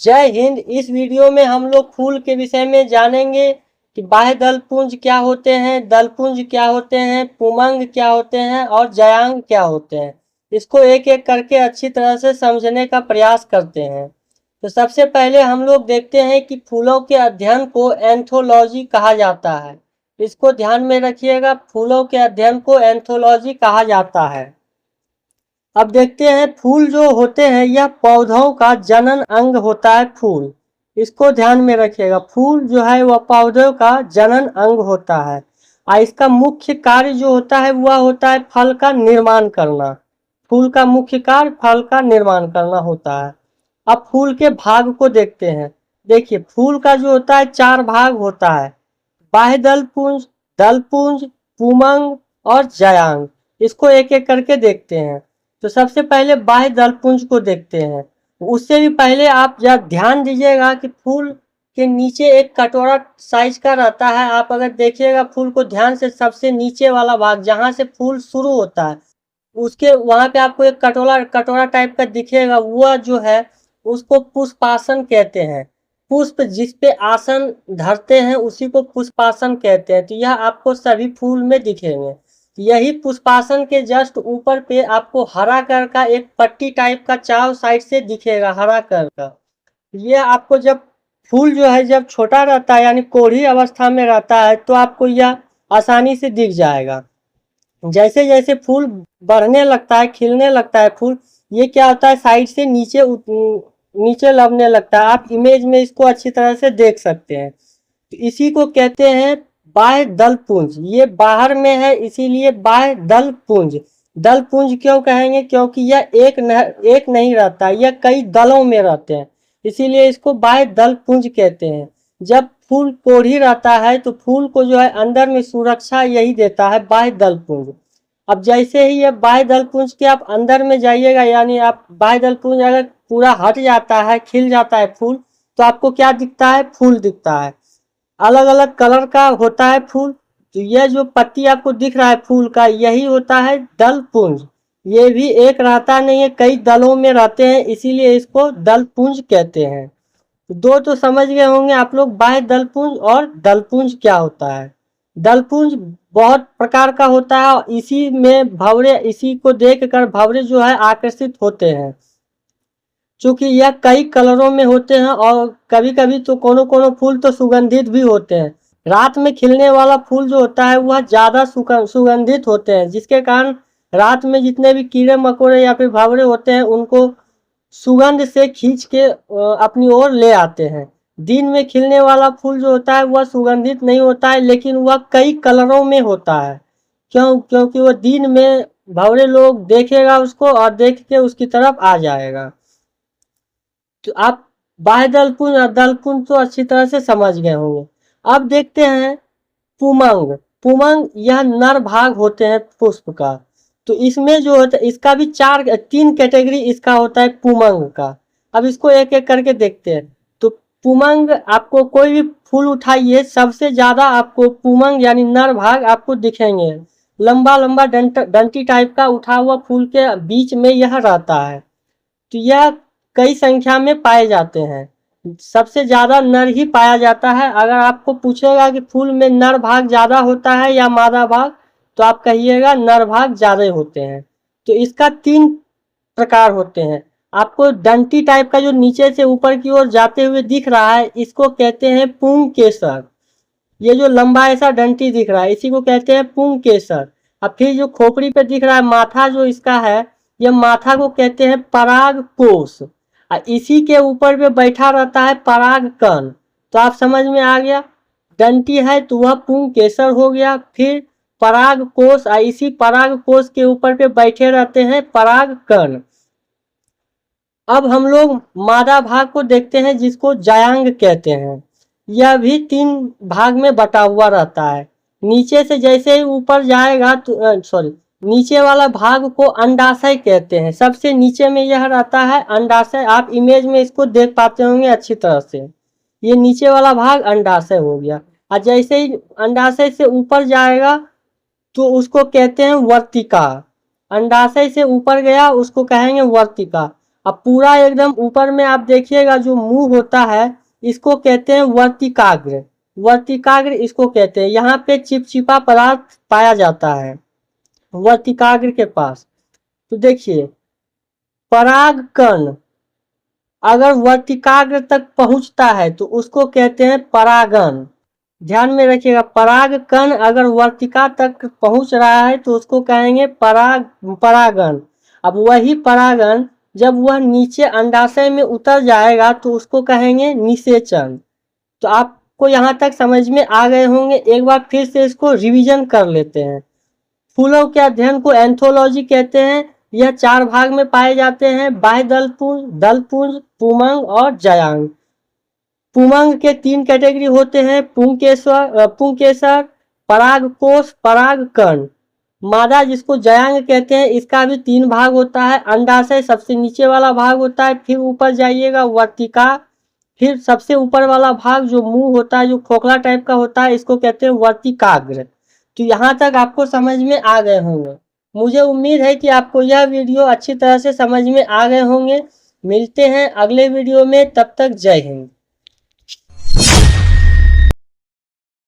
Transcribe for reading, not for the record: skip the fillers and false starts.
जय हिंद। इस वीडियो में हम लोग फूल के विषय में जानेंगे कि बाह्य दलपुंज क्या होते हैं, दलपुंज क्या होते हैं, पुमंग क्या होते हैं और जयांग क्या होते हैं। इसको एक एक करके अच्छी तरह से समझने का प्रयास करते हैं। तो सबसे पहले हम लोग देखते हैं कि फूलों के अध्ययन को एंथोलॉजी कहा जाता है। इसको ध्यान में रखिएगा, फूलों के अध्ययन को एंथोलॉजी कहा जाता है। अब देखते हैं फूल जो होते हैं यह पौधों का जनन अंग होता है। फूल, इसको ध्यान में रखिएगा, फूल जो है वह पौधों का जनन अंग होता है और इसका मुख्य कार्य जो होता है वह होता है फल का निर्माण करना। फूल का मुख्य कार्य फल का निर्माण करना होता है। अब फूल के भाग को देखते हैं। देखिए, फूल का जो होता है 4 भाग होता है: बाह्य दलपुंज, दलपुंज, पुमंग और जयांग। इसको एक एक करके देखते हैं। तो सबसे पहले बाह्य दलपुंज को देखते हैं। उससे भी पहले आप जब ध्यान दीजिएगा कि फूल के नीचे एक कटोरा साइज का रहता है। आप अगर देखिएगा फूल को ध्यान से, सबसे नीचे वाला भाग जहाँ से फूल शुरू होता है उसके वहां पे आपको एक कटोरा कटोरा टाइप का दिखेगा। वह जो है उसको पुष्पासन कहते हैं। पुष्प जिस पे आसन धरते हैं उसी को पुष्पासन कहते हैं। तो यह आपको सभी फूल में दिखेंगे। यही पुष्पासन के जस्ट ऊपर पे आपको हरा कलर का एक पट्टी टाइप का चारों साइड से दिखेगा, हरा कलर का। ये आपको जब फूल जो है जब छोटा रहता है यानी कोढ़ी अवस्था में रहता है तो आपको यह आसानी से दिख जाएगा। जैसे जैसे फूल बढ़ने लगता है, खिलने लगता है फूल, ये क्या होता है साइड से नीचे नीचे लगने लगता है। आप इमेज में इसको अच्छी तरह से देख सकते हैं। तो इसी को कहते हैं बाह्य दलपुंज। ये बाहर में है इसीलिए बाह्य दलपुंज। दलपुंज क्यों कहेंगे? क्योंकि यह एक नहीं रहता, यह कई दलों में रहते हैं, इसीलिए इसको बाह्य दलपुंज कहते हैं। जब फूल कोढ़ी रहता है तो फूल को जो है अंदर में सुरक्षा यही देता है बाह्य दलपुंज। अब जैसे ही ये बाह्य दलपुंज के आप अंदर में जाइएगा, यानी आप बाह्य दलपुंज अगर पूरा हट जाता है, खिल जाता है फूल, तो आपको क्या दिखता है? फूल दिखता है। अलग अलग कलर का होता है फूल। तो यह जो पत्ती आपको दिख रहा है फूल का, यही होता है दलपुंज। ये भी एक रहता नहीं है, कई दलों में रहते हैं, इसीलिए इसको दलपुंज कहते हैं। दो तो समझ गए होंगे आप लोग, बाह्य दलपुंज और दलपुंज क्या होता है। दलपुंज बहुत प्रकार का होता है और इसी में भंवरे, इसी को देखकर भंवरे जो है आकर्षित होते हैं, क्योंकि यह कई कलरों में होते हैं। और कभी कभी तो कोनो कोनो फूल तो सुगंधित भी होते हैं। रात में खिलने वाला फूल जो होता है वह ज्यादा सुगंधित होते हैं, जिसके कारण रात में जितने भी कीड़े मकोड़े या फिर भंवरे होते हैं उनको सुगंध से खींच के अपनी ओर ले आते हैं। दिन में खिलने वाला फूल जो होता है वह सुगंधित नहीं होता है, लेकिन वह कई कलरों में होता है। क्योंकि वह दिन में भंवरे लोग देखेगा उसको और देख के उसकी तरफ आ जाएगा। तो आप बाह्य दलपुंज और दलपुंज तो अच्छी तरह से समझ गए होंगे। अब देखते हैं पुमंग। पुमंग यह नर भाग होते हैं पुष्प का। तो इसमें जो होता है इसका भी 3 कैटेगरी इसका होता है पुमंग का। अब इसको एक एक करके देखते हैं। तो पुमंग, आपको कोई भी फूल उठाइए, सबसे ज्यादा आपको पुमंग यानी नर भाग आपको दिखेंगे। लंबा लंबा डंटी टाइप का उठा हुआ फूल के बीच में यह रहता है। तो यह कई संख्या में पाए जाते हैं। सबसे ज्यादा नर ही पाया जाता है। अगर आपको पूछेगा कि फूल में नर भाग ज्यादा होता है या मादा भाग, तो आप कहिएगा नर भाग ज्यादा होते हैं। तो इसका 3 प्रकार होते हैं। आपको डंटी टाइप का जो नीचे से ऊपर की ओर जाते हुए दिख रहा है, इसको कहते हैं पुंकेसर। ये जो लंबा ऐसा डंटी दिख रहा है इसी को कहते हैं पुंकेसर। अब फिर जो खोपड़ी पे दिख रहा है माथा जो इसका है, ये माथा को कहते हैं पराग कोश। और इसी के ऊपर पे बैठा रहता है पराग कण। तो आप समझ में आ गया, डंटी है तो वह पुंकेसर हो गया। फिर पराग कोश, और इसी पराग कोश के ऊपर पे बैठे रहते हैं पराग कण। अब हम लोग मादा भाग को देखते हैं जिसको जायांग कहते हैं। यह भी 3 भाग में बटा हुआ रहता है। नीचे से जैसे ही ऊपर जाएगा तो नीचे वाला भाग को अंडाशय कहते हैं। सबसे नीचे में यह रहता है अंडाशय। आप इमेज में इसको देख पाते होंगे अच्छी तरह से। ये नीचे वाला भाग अंडाशय हो गया। और जैसे ही अंडाशय से ऊपर जाएगा तो उसको कहते हैं वर्तिका। अंडाशय से ऊपर गया उसको कहेंगे वर्तिका। अब पूरा एकदम ऊपर में आप देखिएगा जो मुंह होता है इसको कहते हैं वर्तिकाग्र। वर्तिकाग्र इसको कहते हैं। यहाँ पे चिपचिपा पदार्थ पाया जाता है वर्तिकाग्र के पास। तो देखिए पराग कण अगर वर्तिकाग्र तक पहुंचता है तो उसको कहते हैं परागण। ध्यान में रखिएगा, पराग कण अगर वर्तिका तक पहुंच रहा है तो उसको कहेंगे परागण। अब वही परागण जब वह नीचे अंडाशय में उतर जाएगा तो उसको कहेंगे निषेचन। तो आपको यहाँ तक समझ में आ गए होंगे। एक बार फिर से इसको रिवीजन कर लेते हैं। फूलों के अध्ययन को एंथोलॉजी कहते हैं। यह 4 भाग में पाए जाते हैं, बाह्य दलपुंज, दलपुंज, पुमंग और जयांग। पुमंग के 3 कैटेगरी होते हैं, पुंकेसर, परागकोश, परागकण। मादा जिसको जयांग कहते हैं इसका भी 3 भाग होता है। अंडाशय सबसे नीचे वाला भाग होता है, फिर ऊपर जाइएगा वर्तिका, फिर सबसे ऊपर वाला भाग जो मुंह होता है जो खोखला टाइप का होता है इसको कहते हैं वर्तिकाग्र। तो यहाँ तक आपको समझ में आ गए होंगे। मुझे उम्मीद है कि आपको यह वीडियो अच्छी तरह से समझ में आ गए होंगे। मिलते हैं अगले वीडियो में, तब तक जय हिंद।